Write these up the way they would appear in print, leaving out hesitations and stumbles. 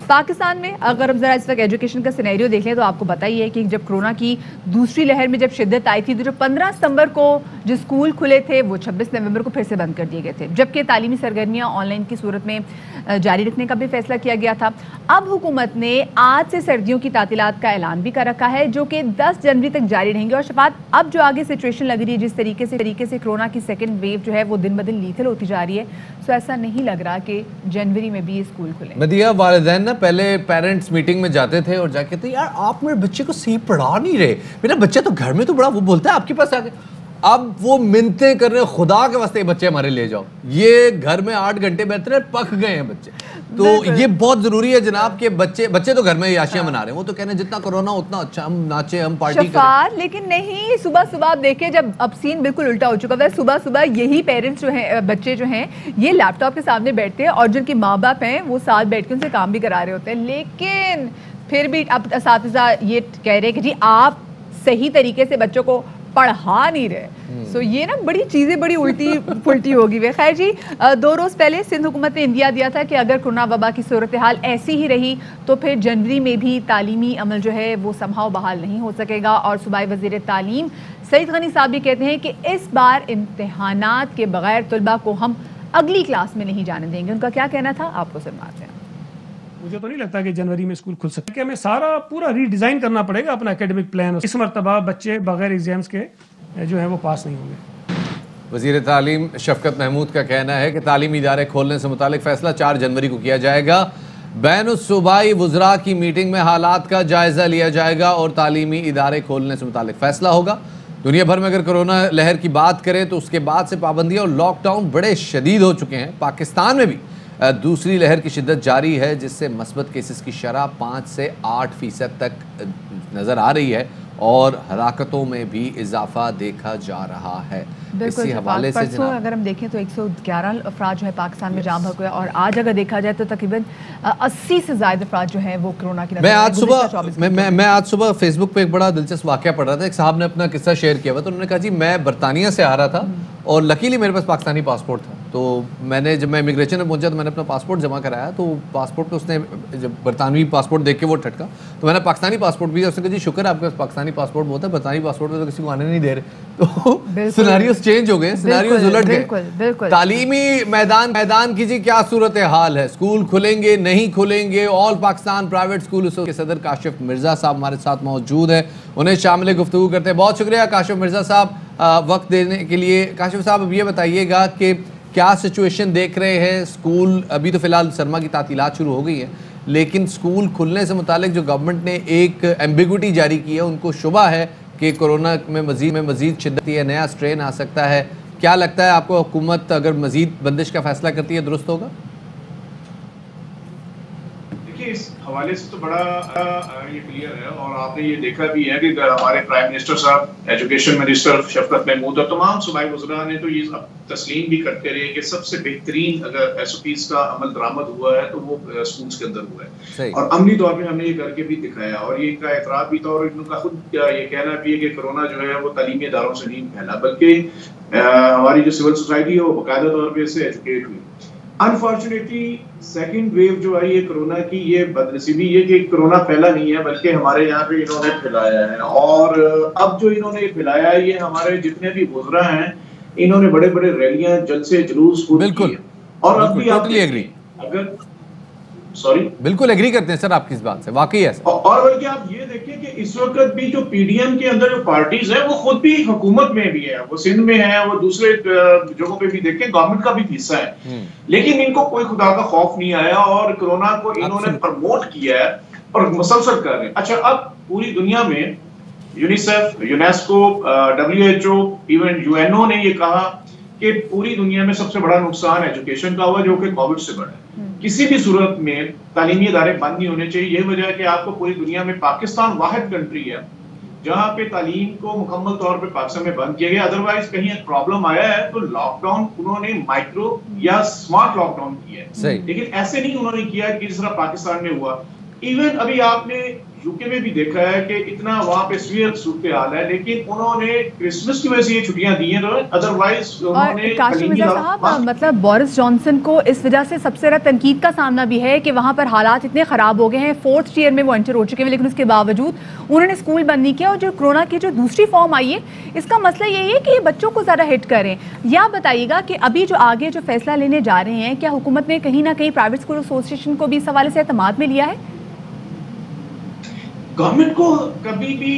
पाकिस्तान में अगर हम जरा इस वक्त एजुकेशन का सिनेरियो देख लें तो आपको पता ही है कि जब कोरोना की दूसरी लहर में जब शिद्दत आई थी तो जो 15 सितंबर को जो स्कूल खुले थे वो 26 नवंबर को फिर से बंद कर दिए गए थे, जबकि तालीमी सरगर्मियां ऑनलाइन की सूरत में जारी रखने का भी फैसला किया गया था। अब हुकूमत ने आज से सर्दियों की तातीलात का ऐलान भी कर रखा है जो कि 10 जनवरी तक जारी रहेंगे। और शफात, अब जो आगे सिचुएशन लग रही है जिस तरीके से कोरोना की सेकेंड वेव जो है वो दिन ब दिन लीथल होती जा रही है, तो ऐसा नहीं लग रहा कि जनवरी में भी ये स्कूल खुले। मदिया, वालिदैन ना पहले पेरेंट्स मीटिंग में जाते थे और जाके कहते यार आप मेरे बच्चे को सही पढ़ा नहीं रहे, मेरा बच्चा तो घर में तो बड़ा वो बोलता है आपके पास आके। अब वो मिन्नतें कर रहे हैं खुदा के वास्ते बच्चे हमारे ले जाओ, ये घर में 8 घंटे बैठते रहे, पक गए हैं बच्चे। तो ये बहुत जरूरी है जनाब के बच्चे तो घर में याशियां मना रहे हैं, वो तो कह रहे हैं जितना कोरोना उतना अच्छा, हम नाचे हम पार्टी करें। लेकिन नहीं, सुबह सुबह आप देखें जब अब सीन बिल्कुल उल्टा हो चुका है। सुबह सुबह यही पेरेंट्स जो हैं, बच्चे जो हैं, ये लैपटॉप के सामने बैठते हैं और जिनके माँ बाप हैं वो साथ बैठ के उनसे काम भी करा रहे होते हैं, लेकिन फिर भी अब असातिज़ा ये कह रहे हैं कि जी आप सही तरीके से बच्चों को पढ़ा नहीं रहे। सो ये ना बड़ी चीज़ें बड़ी उल्टी पुल्टी होगी वे। खैर जी, 2 रोज़ पहले सिंध हुकूमत ने इंदिया दिया था कि अगर कोरोना वबा की सूरत हाल ऐसी ही रही तो फिर जनवरी में भी तालीमी अमल जो है वो संभाव बहाल नहीं हो सकेगा। और सूबाई वज़ीर तालीम सईद गनी साहब भी कहते हैं कि इस बार इम्तिहानात के बगैर तलबा को हम अगली क्लास में नहीं जाने देंगे। उनका क्या कहना था आपको सुनवाते हैं। मुझे तो नहीं लगता कि जनवरी में स्कूल खुल सकते, कि हमें सारा पूरा रीडिज़ाइन करना पड़ेगा अपना एकेडमिक प्लान। इस मरतबा बच्चे बगैर एग्जाम्स के जो है वो पास नहीं होंगे। वज़ीर तालीम शफकत महमूद का कहना है कि तालीमी इदारे खोलने से मुतालिक फैसला 4 जनवरी को किया जाएगा। बैनुस्सूबाई वुज़रा की मीटिंग में हालात का जायज़ा लिया जाएगा और तालीमी इदारे खोलने से मुतालिक फैसला होगा। दुनिया भर में अगर कोरोना लहर की बात करें तो उसके बाद से पाबंदियाँ और लॉकडाउन बड़े शदीद हो चुके हैं। पाकिस्तान में भी दूसरी लहर की शिद्दत जारी है जिससे मस्बत केसेस की शरह 5 से 8% तक नज़र आ रही है और हलाकतों में भी इजाफा देखा जा रहा है। इसी हवाले से अगर हम देखें तो 111 अफराद जो है पाकिस्तान में जाम भग हुए और आज अगर देखा जाए तो तकरीबन 80 से ज़्यादा अफराद जो है वो कोरोना की। मैं आज सुबह फेसबुक पे एक बड़ा दिलचस्प वाक़या पढ़ रहा था। एक साहब ने अपना किस्सा शेयर किया हुआ, तो उन्होंने कहा जी मैं बरतानिया से आ रहा था और लकीली मेरे पास पाकिस्तानी पासपोर्ट था। तो मैंने जब मैं इमिग्रेशन में पहुंचा तो मैंने अपना पासपोर्ट जमा कराया, तो पासपोर्ट पे उसने जब बरतानवी पासपोर्ट देख के वो ठटका, तो मैंने पाकिस्तानी पासपोर्ट भी, उसने कहा जी शुक्र है आपके पास पाकिस्तानी पासपोर्ट होता है, बरतानवी पासपोर्ट पे तो किसी को आने नहीं दे रहे। तो सिनेरियोस चेंज हो गए, सिनेरियोस उलट गए। तालीमी मैदान की जी क्या सूरत हाल है, स्कूल खुलेंगे नहीं खुलेंगे? ऑल पाकिस्तान प्राइवेट स्कूल के सदर काशिफ मिर्जा साहब हमारे साथ मौजूद है, उन्हें शामिल गुफ्तगू करते हैं। बहुत शुक्रिया काशिफ मिर्जा साहब वक्त देने के लिए। काशिफ साहब अब ये बताइएगा कि क्या सिचुएशन देख रहे हैं? स्कूल अभी तो फिलहाल सरमा की तातीलात शुरू हो गई है, लेकिन स्कूल खुलने से मुतालिक जो गवर्नमेंट ने एक एम्बिग्विटी जारी की है, उनको शुबा है कि कोरोना में मजीद शिद्दत है, नया स्ट्रेन आ सकता है। क्या लगता है आपको, हुकूमत अगर मजीद बंदिश का फैसला करती है दुरुस्त होगा? देखिए, इस हवाले से तो बड़ा ये क्लियर है और आपने ये देखा भी है कि हमारे प्राइम मिनिस्टर साहब, एजुकेशन मिनिस्टर शफकत महमूद और तमाम सूबाई वज़रा ने तो ये तस्लीम भी करते रहे कि सबसे बेहतरीन अगर SOPs का अमल दरामद हुआ है तो वो स्कूल्स के अंदर हुआ है और अमली तौर पे हमने ये करके भी दिखाया और ये इनका एतराफ़ भी था और इनका खुद ये कहना भी है कि कोरोना जो है वो तालीमी इदारों से नहीं फैला, बल्कि हमारी जो सिविल सोसाइटी है वो बाकायदा तौर पर इससे एजुकेट हुई। अनफॉर्चुनेटली सेकंड वेव जो आई है कोरोना की, ये बदनसीबी ये कि कोरोना फैला नहीं है बल्कि हमारे यहाँ पे इन्होंने फैलाया है और अब जो इन्होंने फैलाया है ये हमारे जितने भी वुज़रा हैं इन्होंने बड़े बड़े रैलियां जलसे जुलूस बिल्कुल और अब भी टोटली एग्री, अगर सॉरी बिल्कुल एग्री करते हैं सर आपकी इस बात से, वाकई है सर। और बल्कि आप ये देखिए कि इस वक्त भी जो PDM के अंदर जो पार्टीज है वो खुद भी हुकूमत में भी है, वो सिंध में है, वो दूसरे जगहों पे भी देखें गवर्नमेंट का भी हिस्सा है, लेकिन इनको कोई खुदा का खौफ नहीं आया और कोरोना को इन्होंने प्रमोट किया है और मुसलसल कर रहे हैं। अच्छा, अब पूरी दुनिया में UNICEF, UNESCO, WHO, even UNO ने ये कहा कि पूरी दुनिया में सबसे बड़ा नुकसान एजुकेशन का हुआ जो कि कोविड से बड़ा है। किसी भी सूरत में तालीमी इदारे बंद नहीं होने चाहिए। यही वजह है कि आपको पूरी दुनिया में पाकिस्तान वाहिद कंट्री है जहां पे तालीम को मुकम्मल तौर पे पाकिस्तान में बंद किया गया। अदरवाइज कहीं एक प्रॉब्लम आया है तो लॉकडाउन उन्होंने माइक्रो या स्मार्ट लॉकडाउन किया है, लेकिन ऐसे नहीं उन्होंने किया कि जिस तरह पाकिस्तान में हुआ। इवन अभी आपने यूके में भी देखा है कि इतना वहाँ पे सीवियर सूरत हाल है, लेकिन उन्होंने क्रिसमस की वजह से ये छुट्टियां दी हैं, अदरवाइज उन्होंने काशिम मिर्जा साहब, मतलब बोरिस जॉनसन को इस वजह से सबसे ज़्यादा तनकीद का सामना भी है कि वहाँ पर हालात इतने ख़राब हो गए हैं। 4th ईयर में वो एंटर हो चुके हैं, लेकिन उसके बावजूद उन्होंने स्कूल बंद नहीं किया। और जो कोरोना की जो दूसरी फॉर्म आई है, इसका मसला यही है कि ये बच्चों को ज़्यादा हिट करें। या बताइएगा कि अभी जो आगे जो फैसला लेने जा रहे हैं, क्या हुकूमत ने कहीं ना कहीं प्राइवेट स्कूल एसोसिएशन को भी इस हवाले से एतमाद में लिया है? गवर्नमेंट को कभी भी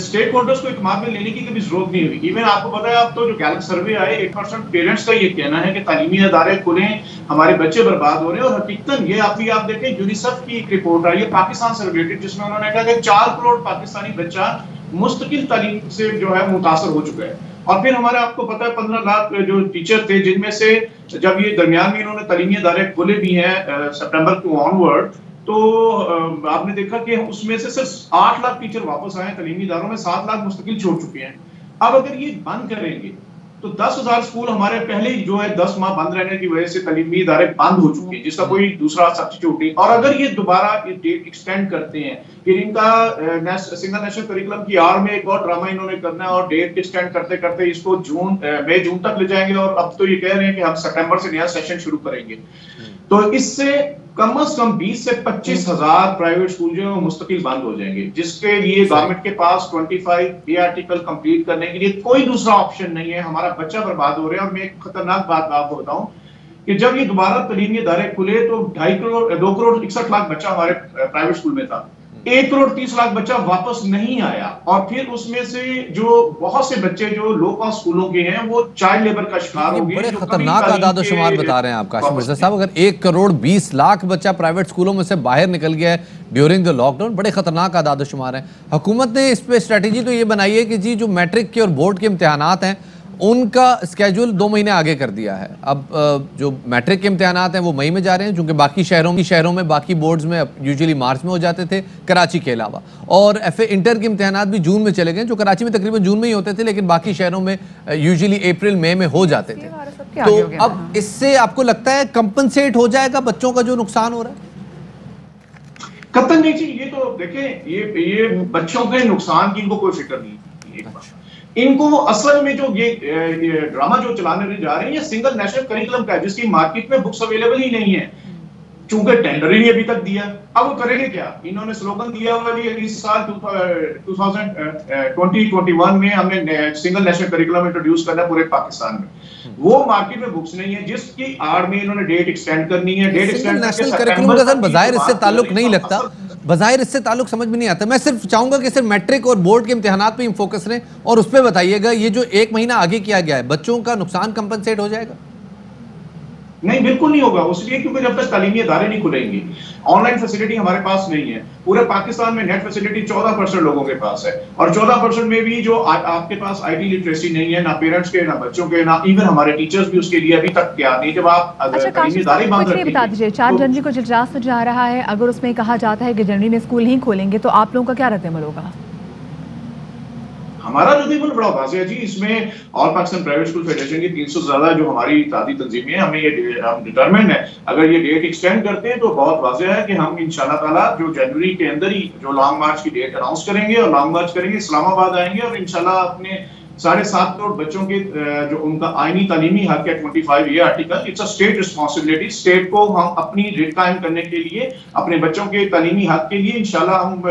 स्टेक होल्डर्स को इत्मीनान में लेने की कभी जरूरत नहीं हुई। इवन आपको पता है, अब तो जो गैलप सर्वे आए, 8% पेरेंट्स का ये कहना है कि तालीमी अदारे खुलें, हमारे बच्चे बर्बाद हो रहे हैं। और हकीकतन ये आप देखें, यूनिसेफ की एक रिपोर्ट आई है पाकिस्तान से रिलेटेड, जिसमें उन्होंने कहा कि 4 करोड़ पाकिस्तानी बच्चा मुस्तकिल तालीम से जो है मुतासर हो चुका है। और फिर हमारे आपको पता है 15 लाख जो टीचर थे, जिनमें से जब ये दरमियान में इन्होंने तालीमी अदारे खोले भी हैं सितंबर को ऑनवर्ड, तो आपने देखा कि उसमें से सिर्फ 8 लाख टीचर वापस आए तालीमी इदारों में, 7 लाख मुस्तकिल छोड़ चुके हैं। अब अगर ये बंद करेंगे तो 10,000 स्कूल हमारे पहले ही जो है 10 माह बंद रहने की वजह से तालीमी इदारे बंद हो चुके हैं, जिसका कोई दूसरा सब्स्टिट्यूट नहीं। और अगर ये दोबारा ये डेट एक्सटेंड करते हैं, फिर इनका सिंगल नेशनल करिकुलम की आड़ में एक और ड्रामा इन्होंने करना है और डेट एक्सटेंड करते करते इसको मई जून तक ले जाएंगे। और अब तो ये कह रहे हैं कि हम सितंबर से नया सेशन शुरू करेंगे। तो इससे कम से कम 20 से 25 हजार प्राइवेट स्कूल जो है मुस्तकिल बंद हो जाएंगे, जिसके लिए गवर्नमेंट के पास 25 आर्टिकल कंप्लीट करने के लिए कोई दूसरा ऑप्शन नहीं है। हमारा बच्चा बर्बाद हो रहा है। और मैं एक खतरनाक बात आपको बताऊं कि जब ये दोबारा तालीमी इदारे खुले तो 2 करोड़ 61 लाख बच्चा हमारे प्राइवेट स्कूल में था, 1 करोड़ 30 लाख बच्चा वापस नहीं आया। और फिर उसमें से जो बहुत से बच्चे जो लो कॉस्ट स्कूलों के हैं वो चाइल्ड लेबर का शिकार हो गए। बड़े खतरनाक आदाद-ओ-शुमार बता रहे हैं आप काशिम मिर्जा साहब। अगर 1 करोड़ 20 लाख बच्चा प्राइवेट स्कूलों में से बाहर निकल गया है ड्यूरिंग द लॉकडाउन, बड़े खतरनाक आदाद-ओ-शुमार हैं। हुकूमत ने इस पे स्ट्रेटेजी तो ये बनाई है कि जी जो मैट्रिक के और बोर्ड के इम्तिहानात हैं उनका स्केड्यूल 2 महीने आगे कर दिया है। अब जो मैट्रिक के इम्तिहानात हैं वो मई में जा रहे हैं, क्योंकि बाकी शहरों में बाकी बोर्ड्स में यूजुअली मार्च में हो जाते थे, कराची के अलावा। और एफए इंटर के इम्तिहानात भी जून में चले गए, जो कराची में तकरीबन जून में ही होते थे, लेकिन बाकी शहरों में यूजुअली अप्रैल मई में हो जाते थे। तो अब इससे आपको लगता है कंपनसेट हो जाएगा बच्चों का जो नुकसान हो रहा है? कब तक नहीं चाहिए। ये तो देखें, ये बच्चों के नुकसान की इनको कोई फिक्र नहीं है। इनको असल में जो ये ड्रामा जो चलाने जा रहे हैं, ये सिंगल नेशनल करिकुलम का है, जिसकी मार्केट में बुक्स अवेलेबल ही नहीं है, चूंकि टेंडर ही नहीं अभी तक दिया। अब वो करेंगे क्या? इन्होंने स्लोगन दिया हुआ है इस साल 2021 में हमने सिंगल नेशनल करिकुलम इंट्रोड्यूस करना है पूरे पाकिस्तान में। वो मार्केट में बुक्स नहीं है, जिसकी आड़ में इन्होंने डेट एक्सटेंड करनी है। डेट एक्सटेंड नेशनल करिकुलम का सर बजाय इससे ताल्लुक नहीं लगता, बजाहिर इससे ताल्लुक समझ में नहीं आता। मैं सिर्फ चाहूंगा कि सिर्फ मैट्रिक और बोर्ड के इम्तिहानात पे ही फोकस करें और उस पर बताइएगा ये जो 1 महीना आगे किया गया है, बच्चों का नुकसान कंपनसेट हो जाएगा? नहीं, बिल्कुल नहीं होगा। उसलिए क्योंकि जब तक तालीमी अदारे नहीं खुलेंगे, ऑनलाइन फैसिलिटी हमारे पास नहीं है। पूरे पाकिस्तान में नेट फैसिलिटी 14% लोगों के पास है, और 14% में भी जो आपके पास आईटी लिटरेसी नहीं है, ना पेरेंट्स के, ना बच्चों के, ना इवन हमारे टीचर्स भी उसके लिए अभी तक तैयार नहीं। जब आप तालीमी अदारे बंद रखेंगे, बता दीजिए 4 जनवरी को इजलास जा रहा है, अगर उसमें कहा जाता है कि जनवरी में स्कूल नहीं खोलेंगे तो आप लोगों का क्या रद्द-ए-अमल होगा? हमारा रद्द-ए-अमल बड़ा वाज़ेह है जी। इसमें all Pakistan private school federation की 300 से ज्यादा जो हमारी इत्तेहादी तंजीमें हैं, हमें ये हम डिटरमिन्ड है। अगर ये डेट एक्सटेंड करते हैं तो बहुत वाज़ेह है कि हम इंशाल्लाह ताला जो जनवरी के अंदर ही जो लॉन्ग मार्च की डेट अनाउंस करेंगे और लॉन्ग मार्च करेंगे, इस्लामाबाद आएंगे और इंशाल्लाह अपने 7.5 करोड़ बच्चों के जो उनका आईनी तालीमी हक है 25 ये article, it's a state responsibility. State को हम अपनी रेट कायम करने के लिए, अपने बच्चों के तालीमी हक के लिए इंशाल्लाह हम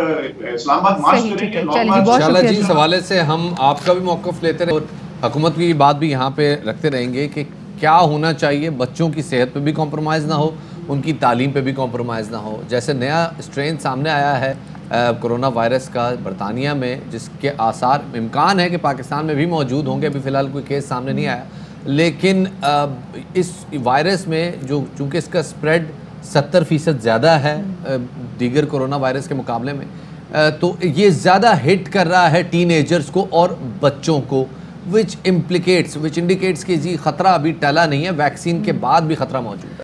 इस्लामाबाद मार्च करेंगे। इंशाल्लाह जी, इस हवाले से हम आपका भी मौक़िफ़ लेते रहे और हुकूमत की बात भी यहाँ पे रखते रहेंगे कि क्या होना चाहिए, बच्चों की सेहत पे भी कॉम्प्रोमाइज़ ना हो, उनकी तालीम पे भी कॉम्प्रोमाइज़ ना हो। जैसे नया स्ट्रेन सामने आया है कोरोना वायरस का बरतानिया में, जिसके आसार इम्कान है कि पाकिस्तान में भी मौजूद होंगे। अभी फ़िलहाल कोई केस सामने नहीं आया, लेकिन इस वायरस में जो चूँकि इसका स्प्रेड 70% ज़्यादा है दीगर कोरोना वायरस के मुकाबले में, तो ये ज़्यादा हिट कर रहा है टीनेजर्स को और बच्चों को, विच इंडिकेट्स कि जी ख़तरा अभी टला नहीं है, वैक्सीन के बाद भी ख़तरा मौजूद है।